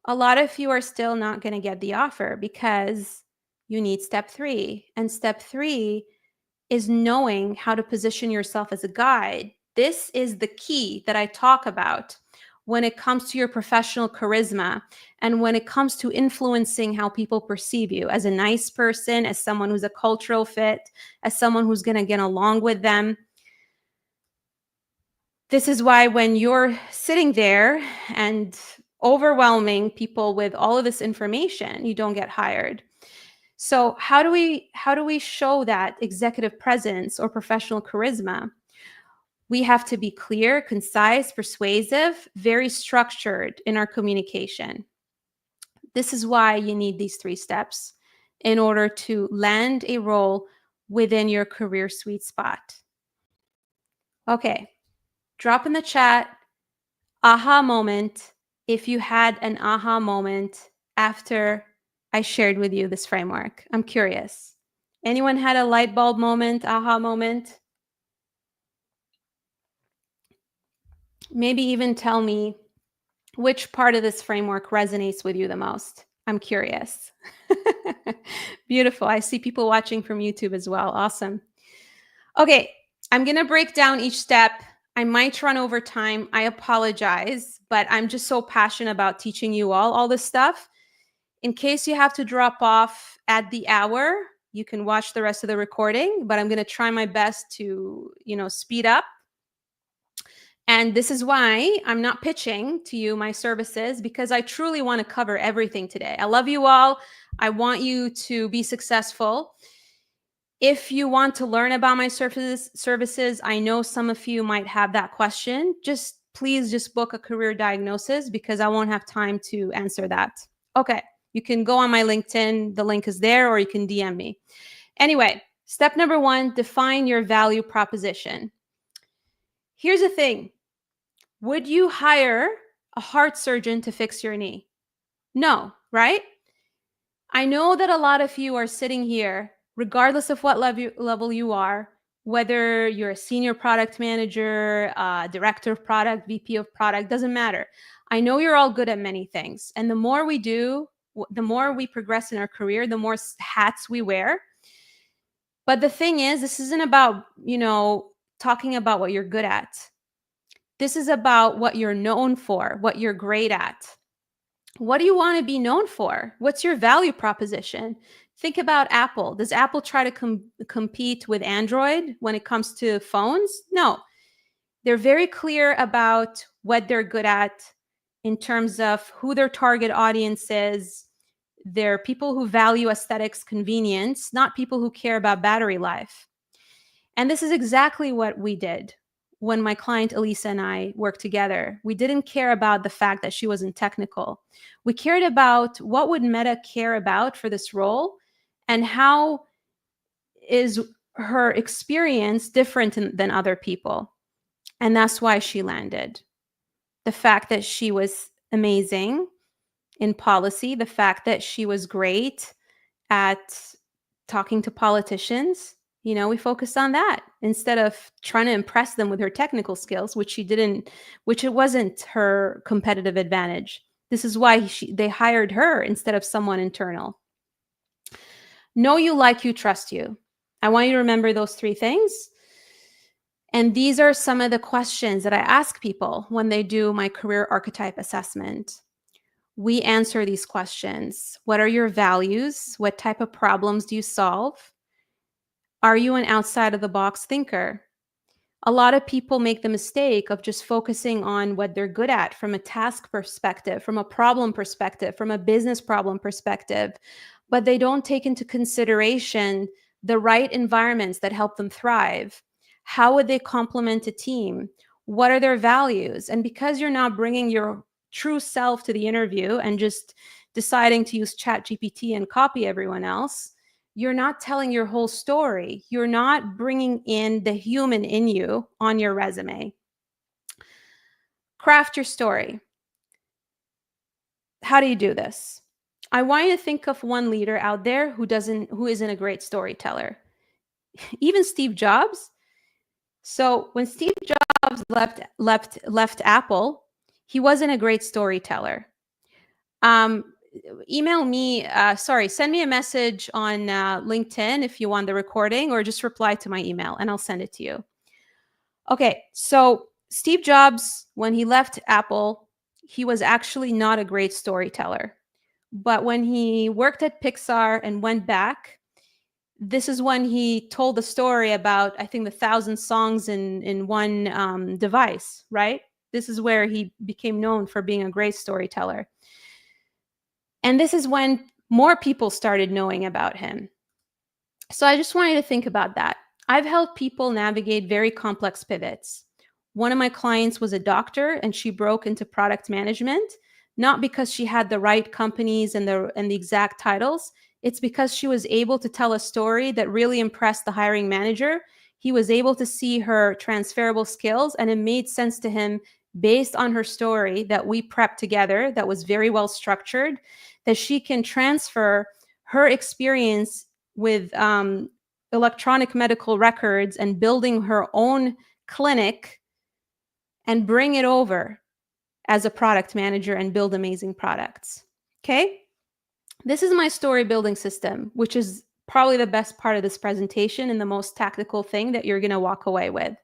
S1: a lot of you are still not going to get the offer because you need step 3. And step 3 is knowing how to position yourself as a guide. This is the key that I talk about when it comes to your professional charisma and when it comes to influencing how people perceive you as a nice person, as someone who's a cultural fit, as someone who's going to get along with them. This is why when you're sitting there and overwhelming people with all of this information, you don't get hired. So how do we show that executive presence or professional charisma? We have to be clear, concise, persuasive, very structured in our communication. This is why you need these 3 steps in order to land a role within your career sweet spot. Okay, drop in the chat, aha moment, if you had an aha moment after I shared with you this framework. I'm curious. Anyone had a light bulb moment, aha moment? Maybe even tell me which part of this framework resonates with you the most. I'm curious. Beautiful. I see people watching from YouTube as well. Awesome. Okay, I'm going to break down each step. I might run over time. I apologize, but I'm just so passionate about teaching you all this stuff. In case you have to drop off at the hour, you can watch the rest of the recording, but I'm going to try my best to, speed up. And this is why I'm not pitching to you my services, because I truly want to cover everything today. I love you all. I want you to be successful. If you want to learn about my services, I know some of you might have that question. Please just book a career diagnosis, because I won't have time to answer that. Okay, you can go on my LinkedIn. The link is there, or you can DM me. Anyway, step number 1, define your value proposition. Here's the thing. Would you hire a heart surgeon to fix your knee? No, right? I know that a lot of you are sitting here, regardless of what level you are, whether you're a senior product manager, director of product, VP of product, doesn't matter. I know you're all good at many things. And the more we do, the more we progress in our career, the more hats we wear. But the thing is, this isn't about, talking about what you're good at. This is about what you're known for, what you're great at. What do you want to be known for? What's your value proposition? Think about Apple. Does Apple try to compete with Android when it comes to phones? No. They're very clear about what they're good at in terms of who their target audience is. They're people who value aesthetics, convenience, not people who care about battery life. And this is exactly what we did when my client Elisa and I worked together. We didn't care about the fact that she wasn't technical. We cared about what would Meta care about for this role and how is her experience different than other people. And that's why she landed. The fact that she was amazing in policy, the fact that she was great at talking to politicians, we focused on that instead of trying to impress them with her technical skills, which it wasn't her competitive advantage. This is why they hired her instead of someone internal. Know you, like you, trust you. I want you to remember those 3 things. And these are some of the questions that I ask people when they do my career archetype assessment. We answer these questions. What are your values? What type of problems do you solve? Are you an outside of the box thinker? A lot of people make the mistake of just focusing on what they're good at from a task perspective, from a problem perspective, from a business problem perspective, but they don't take into consideration the right environments that help them thrive. How would they complement a team? What are their values? And because you're not bringing your true self to the interview and just deciding to use ChatGPT and copy everyone else, you're not telling your whole story. You're not bringing in the human in you on your resume. Craft your story. How do you do this? I want you to think of one leader out there who isn't a great storyteller. Even Steve Jobs. So when Steve Jobs left Apple, he wasn't a great storyteller. Send me a message on LinkedIn if you want the recording, or just reply to my email and I'll send it to you. Okay, so Steve Jobs, when he left Apple, he was actually not a great storyteller. But when he worked at Pixar and went back, this is when he told the story about, I think, the 1,000 songs in one device, right? This is where he became known for being a great storyteller. And this is when more people started knowing about him. So I just want you to think about that. I've helped people navigate very complex pivots. One of my clients was a doctor and she broke into product management, not because she had the right companies and the exact titles. It's because she was able to tell a story that really impressed the hiring manager. He was able to see her transferable skills, and it made sense to him based on her story that we prepped together, that was very well structured, that she can transfer her experience with electronic medical records and building her own clinic and bring it over as a product manager and build amazing products. Okay? This is my story building system, which is probably the best part of this presentation and the most tactical thing that you're going to walk away with.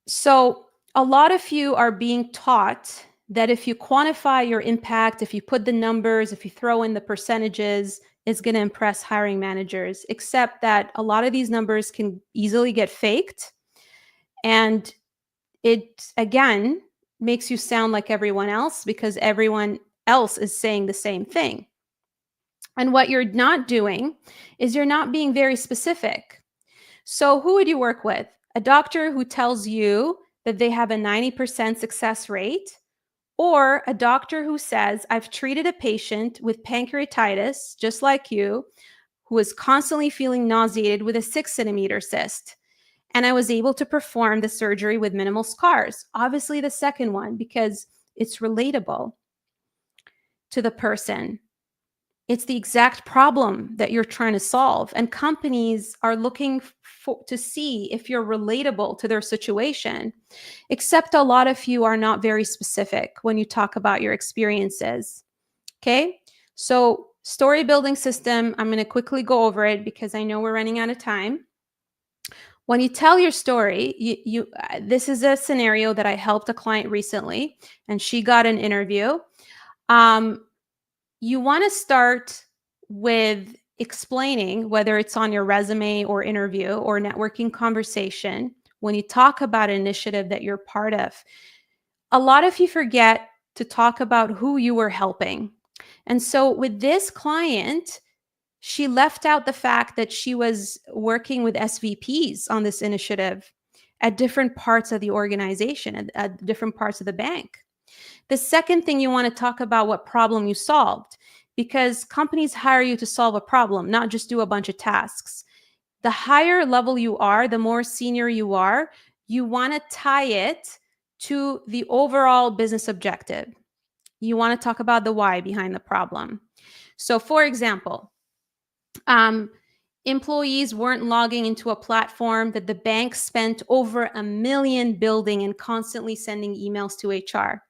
S1: So a lot of you are being taught that if you quantify your impact, if you put the numbers, if you throw in the percentages, it's going to impress hiring managers, except that a lot of these numbers can easily get faked. And it, again, makes you sound like everyone else because everyone else is saying the same thing. And what you're not doing is you're not being very specific. So who would you work with? A doctor who tells you that they have a 90% success rate, or a doctor who says, I've treated a patient with pancreatitis, just like you, who is constantly feeling nauseated with a 6-centimeter cyst. And I was able to perform the surgery with minimal scars. Obviously the second one, because it's relatable to the person. It's the exact problem that you're trying to solve. And companies are looking to see if you're relatable to their situation, except a lot of you are not very specific when you talk about your experiences. Okay. So, story building system, I'm going to quickly go over it because I know we're running out of time. When you tell your story, this is a scenario that I helped a client recently, and she got an interview. Um, you want to start with explaining, whether it's on your resume or interview or networking conversation, when you talk about an initiative that you're part of. A lot of you forget to talk about who you were helping. And so with this client, she left out the fact that she was working with SVPs on this initiative at different parts of the organization, at different parts of the bank. The second thing, you want to talk about what problem you solved, because companies hire you to solve a problem, not just do a bunch of tasks. The higher level you are, the more senior you are, you want to tie it to the overall business objective. You want to talk about the why behind the problem. So, for example, employees weren't logging into a platform that the bank spent over $1 million building and constantly sending emails to HR.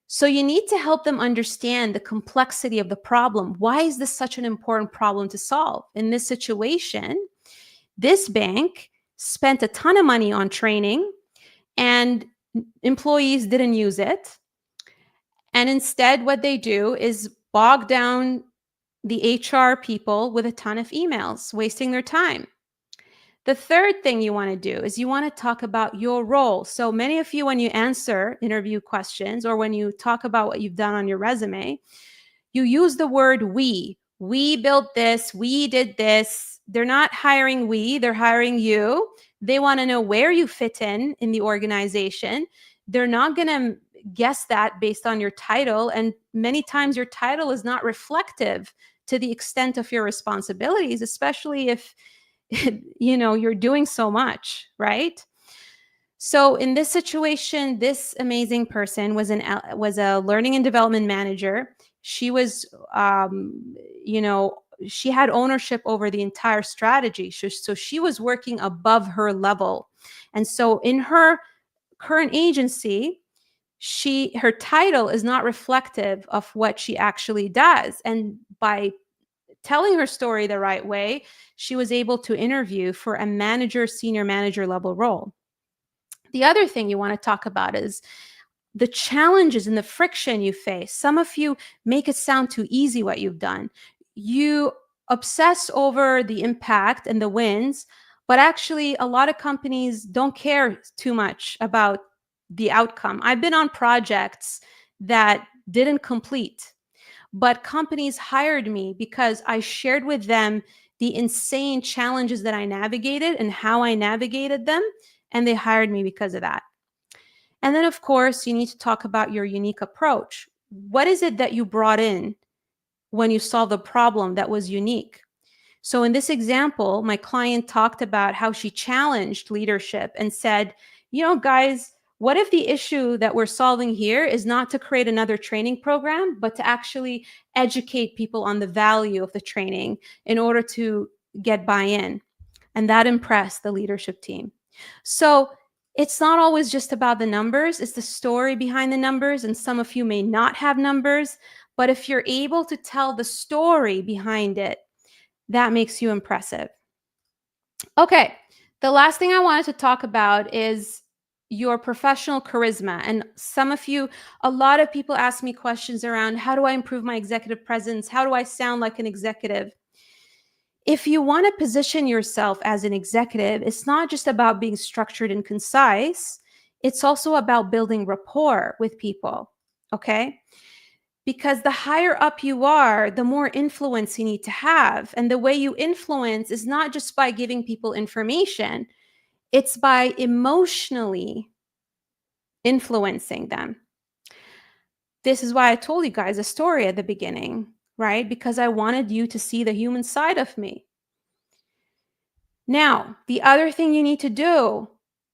S1: So you need to help them understand the complexity of the problem. Why is this such an important problem to solve? In this situation, this bank spent a ton of money on training and employees didn't use it. And instead, what they do is bog down the HR people with a ton of emails, wasting their time. The third thing you want to do is you want to talk about your role. So many of you, when you answer interview questions or when you talk about what you've done on your resume, you use the word we. We built this, we did this. They're not hiring we, they're hiring you. They want to know where you fit in the organization. They're not going to guess that based on your title. And many times your title is not reflective to the extent of your responsibilities, especially if you're doing so much, right? So in this situation, this amazing person was a learning and development manager. She was, she had ownership over the entire strategy. So she was working above her level. And so in her current agency, her title is not reflective of what she actually does. And by telling her story the right way, she was able to interview for a manager, senior manager level role. The other thing you want to talk about is the challenges and the friction you face. Some of you make it sound too easy what you've done. You obsess over the impact and the wins, but actually a lot of companies don't care too much about the outcome. I've been on projects that didn't complete, but companies hired me because I shared with them the insane challenges that I navigated and how I navigated them, and they hired me because of that. And then, of course, you need to talk about your unique approach. What is it that you brought in when you solved a problem that was unique? So in this example, my client talked about how she challenged leadership and said, guys, what if the issue that we're solving here is not to create another training program, but to actually educate people on the value of the training in order to get buy-in? And that impressed the leadership team. So it's not always just about the numbers, it's the story behind the numbers. And some of you may not have numbers, but if you're able to tell the story behind it, that makes you impressive. Okay, the last thing I wanted to talk about is your professional charisma. And a lot of people ask me questions around, how do I improve my executive presence? How do I sound like an executive? If you want to position yourself as an executive, it's not just about being structured and concise. It's also about building rapport with people, okay? Because the higher up you are, the more influence you need to have. And the way you influence is not just by giving people information, it's by emotionally influencing them. This is why I told you guys a story at the beginning, right? Because I wanted you to see the human side of me. Now, the other thing you need to do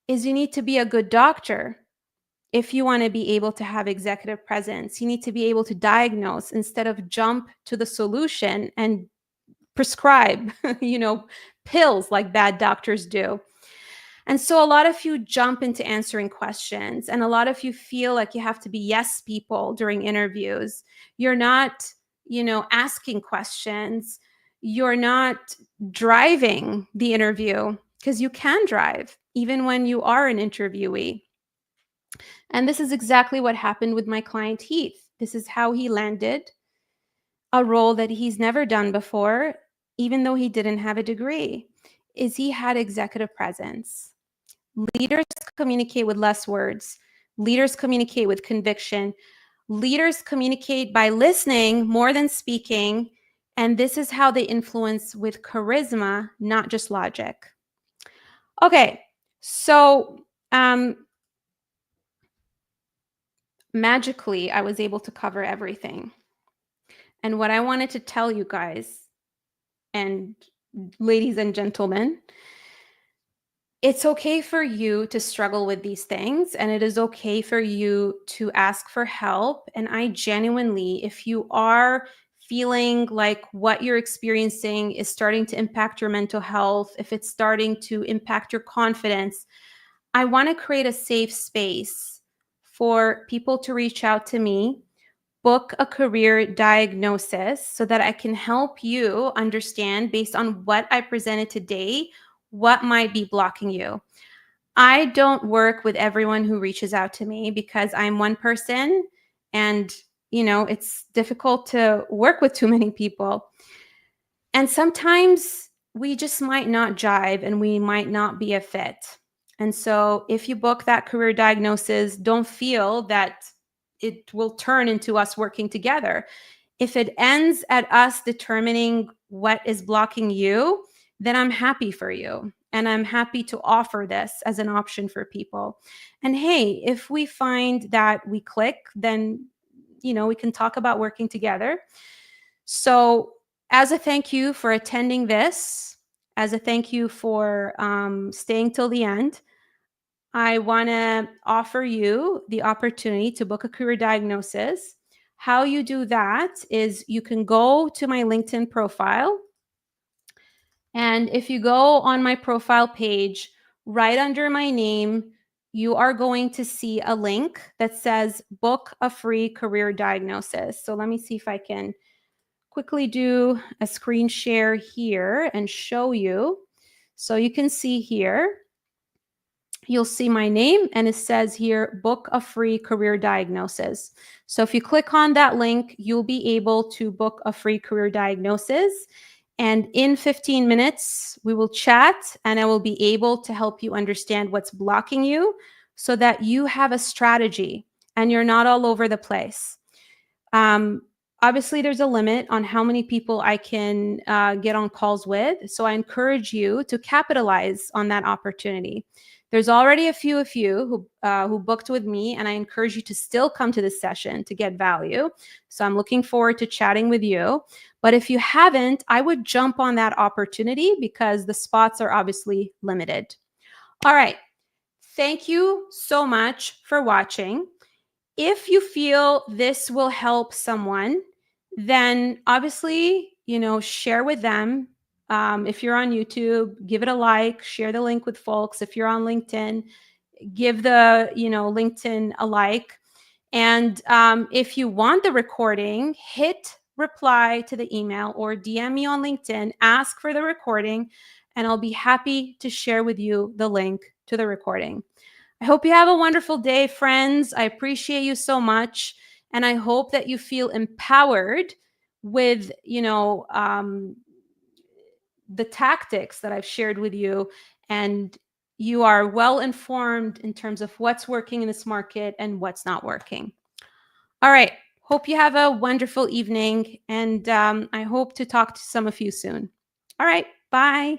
S1: is you need to be a good doctor. if you want to be able to have executive presence, you need to be able to diagnose instead of jump to the solution and prescribe, pills like bad doctors do. And so a lot of you jump into answering questions, and a lot of you feel like you have to be yes people during interviews. You're not, asking questions. You're not driving the interview, because you can drive even when you are an interviewee. And this is exactly what happened with my client Heath. This is how he landed a role that he's never done before, even though he didn't have a degree, is he had executive presence. Leaders communicate with less words. Leaders communicate with conviction. Leaders communicate by listening more than speaking. And this is how they influence with charisma, not just logic. Okay, so magically, I was able to cover everything. And what I wanted to tell you guys, and ladies and gentlemen, it's okay for you to struggle with these things, and it is okay for you to ask for help. And I genuinely, if you are feeling like what you're experiencing is starting to impact your mental health, if it's starting to impact your confidence, I want to create a safe space for people to reach out to me, book a career diagnosis, so that I can help you understand, based on what I presented today, what might be blocking you. I don't work with everyone who reaches out to me, because I'm one person, and it's difficult to work with too many people. And sometimes we just might not jive, and we might not be a fit. And so if you book that career diagnosis, don't feel that it will turn into us working together. If it ends at us determining what is blocking you, then I'm happy for you. And I'm happy to offer this as an option for people. And hey, if we find that we click, then, we can talk about working together. So, as a thank you for attending this, as a thank you for staying till the end, I want to offer you the opportunity to book a career diagnosis. How you do that is you can go to my LinkedIn profile. And if you go on my profile page, right under my name, you are going to see a link that says book a free career diagnosis. So let me see if I can quickly do a screen share here and show you. So you can see here, you'll see my name, and it says here, book a free career diagnosis. So if you click on that link, you'll be able to book a free career diagnosis. And in 15 minutes, we will chat, and I will be able to help you understand what's blocking you, so that you have a strategy and you're not all over the place. Obviously, there's a limit on how many people I can get on calls with. So I encourage you to capitalize on that opportunity. There's already a few of you who booked with me, and I encourage you to still come to this session to get value. So I'm looking forward to chatting with you. But if you haven't, I would jump on that opportunity, because the spots are obviously limited. All right. Thank you so much for watching. If you feel this will help someone, then obviously, share with them. If you're on YouTube, give it a like, share the link with folks. If you're on LinkedIn, give the, LinkedIn a like. And if you want the recording, hit reply to the email or DM me on LinkedIn, ask for the recording, and I'll be happy to share with you the link to the recording. I hope you have a wonderful day, friends. I appreciate you so much. And I hope that you feel empowered with, the tactics that I've shared with you, and you are well informed in terms of what's working in this market and what's not working. All right. Hope you have a wonderful evening, and I hope to talk to some of you soon. All right. Bye.